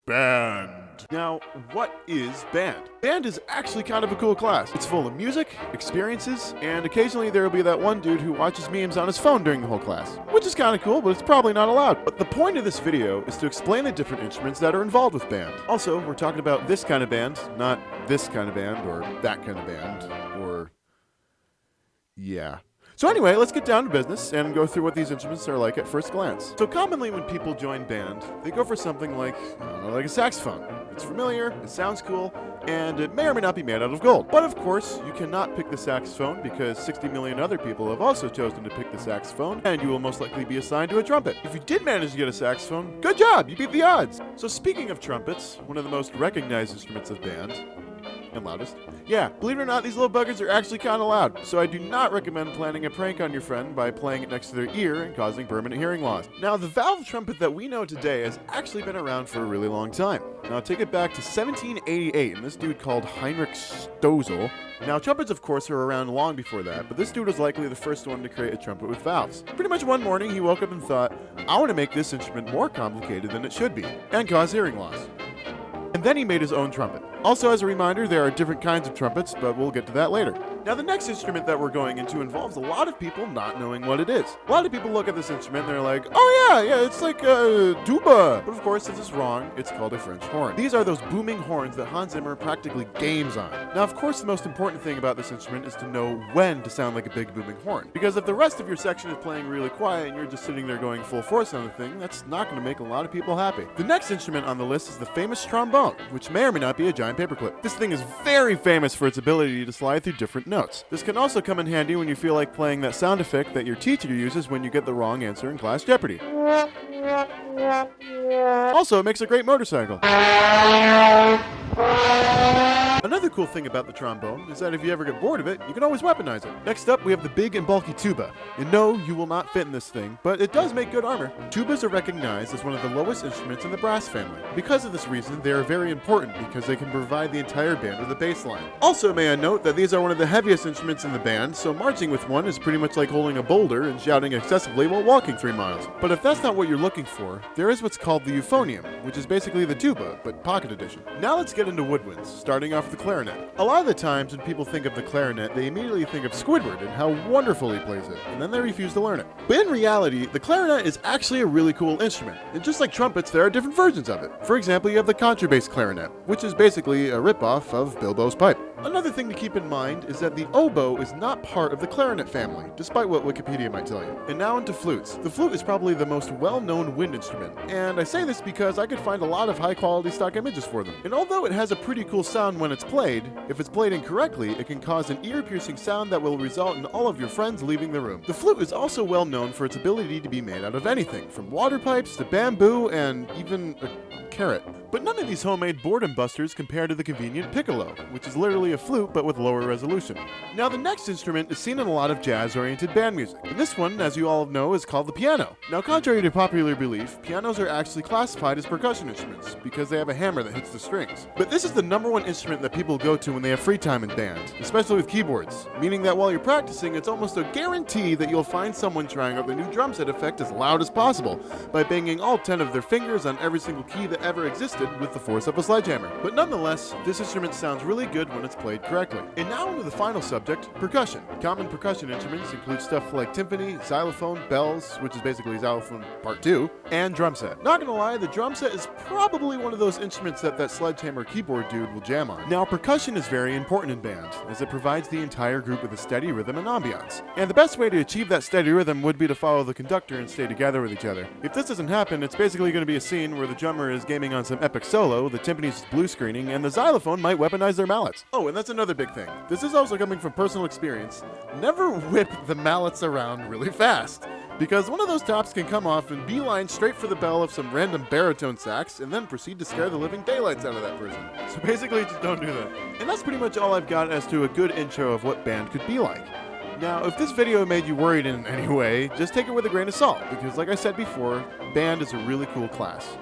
Band. Now, what is band? Band is actually kind of a cool class. It's full of music, experiences, and occasionally there will be that one dude who watches memes on his phone during the whole class, which is kind of cool, but it's probably not allowed. But the point of this video is to explain the different instruments that are involved with band. Also, we're talking about this kind of band, not this kind of band, or that kind of band, or... yeah. So anyway, let's get down to business and go through what these instruments are like at first glance. So commonly when people join band, they go for something like, I don't know, like a saxophone. It's familiar, it sounds cool, and it may or may not be made out of gold. But of course, you cannot pick the saxophone because 60 million other people have also chosen to pick the saxophone, and you will most likely be assigned to a trumpet. If you did manage to get a saxophone, good job, you beat the odds. So speaking of trumpets, one of the most recognized instruments of band, and loudest. Yeah, believe it or not, these little buggers are actually kind of loud, so I do not recommend planning a prank on your friend by playing it next to their ear and causing permanent hearing loss. Now, the valve trumpet that we know today has actually been around for a really long time. Now, take it back to 1788, and this dude called Heinrich Stossel. Now, trumpets, of course, are around long before that, but this dude was likely the first one to create a trumpet with valves. Pretty much one morning, he woke up and thought, I want to make this instrument more complicated than it should be, and cause hearing loss. And then he made his own trumpet. Also, as a reminder, there are different kinds of trumpets, but we'll get to that later. Now, the next instrument that we're going into involves a lot of people not knowing what it is. A lot of people look at this instrument and they're like, oh yeah, it's like a tuba. But of course, this is wrong. It's called a French horn. These are those booming horns that Hans Zimmer practically games on. Now, of course, the most important thing about this instrument is to know when to sound like a big booming horn. Because if the rest of your section is playing really quiet and you're just sitting there going full force on the thing, that's not going to make a lot of people happy. The next instrument on the list is the famous trombone, which may or may not be a giant paperclip. This thing is very famous for its ability to slide through different notes. This can also come in handy when you feel like playing that sound effect that your teacher uses when you get the wrong answer in Class Jeopardy. Also, it makes a great motorcycle. Another cool thing about the trombone is that if you ever get bored of it, you can always weaponize it. Next up, we have the big and bulky tuba. And no, you will not fit in this thing, but it does make good armor. Tubas are recognized as one of the lowest instruments in the brass family. Because of this reason, they are very important because they can provide the entire band with a bass line. Also, may I note that these are one of the heaviest instruments in the band, so marching with one is pretty much like holding a boulder and shouting excessively while walking 3 miles. But if that's not what you're looking for, there is what's called the euphonium, which is basically the tuba, but pocket edition. Now let's get into woodwinds, starting off with the clarinet. A lot of the times when people think of the clarinet, they immediately think of Squidward and how wonderful he plays it, and then they refuse to learn it. But in reality, the clarinet is actually a really cool instrument, and just like trumpets, there are different versions of it. For example, you have the contrabass clarinet, which is basically a ripoff of Bilbo's pipe. Another thing to keep in mind is that the oboe is not part of the clarinet family, despite what Wikipedia might tell you. And now into flutes. The flute is probably the most well-known wind instrument, and I say this because I could find a lot of high-quality stock images for them. And although it has a pretty cool sound when it's played, if it's played incorrectly, it can cause an ear-piercing sound that will result in all of your friends leaving the room. The flute is also well known for its ability to be made out of anything, from water pipes to bamboo and even a carrot. But none of these homemade boredom busters compare to the convenient piccolo, which is literally a flute but with lower resolution. Now the next instrument is seen in a lot of jazz-oriented band music, and this one, as you all know, is called the piano. Now contrary to popular belief, pianos are actually classified as percussion instruments because they have a hammer that hits the strings. But this is the #1 instrument that people go to when they have free time in band, especially with keyboards, meaning that while you're practicing, it's almost a guarantee that you'll find someone trying out the new drum set effect as loud as possible by banging all 10 of their fingers on every single key that ever existed with the force of a sledgehammer. But nonetheless, this instrument sounds really good when it's played correctly. And now into the final subject, percussion. Common percussion instruments include stuff like timpani, xylophone, bells, which is basically xylophone part 2, and drum set. Not gonna lie, the drum set is probably one of those instruments that sledgehammer keyboard dude will jam on. Now percussion is very important in band, as it provides the entire group with a steady rhythm and ambiance. And the best way to achieve that steady rhythm would be to follow the conductor and stay together with each other. If this doesn't happen, it's basically going to be a scene where the drummer is gaming on some epic solo, the timpani is blue screening, and the xylophone might weaponize their mallets. Oh, and that's another big thing. This is also coming from personal experience. Never whip the mallets around really fast, because one of those tops can come off and beeline straight for the bell of some random baritone sax and then proceed to scare the living daylights out of that person. So basically just don't do that. And that's pretty much all I've got as to a good intro of what band could be like. Now, if this video made you worried in any way, just take it with a grain of salt, because like I said before, band is a really cool class.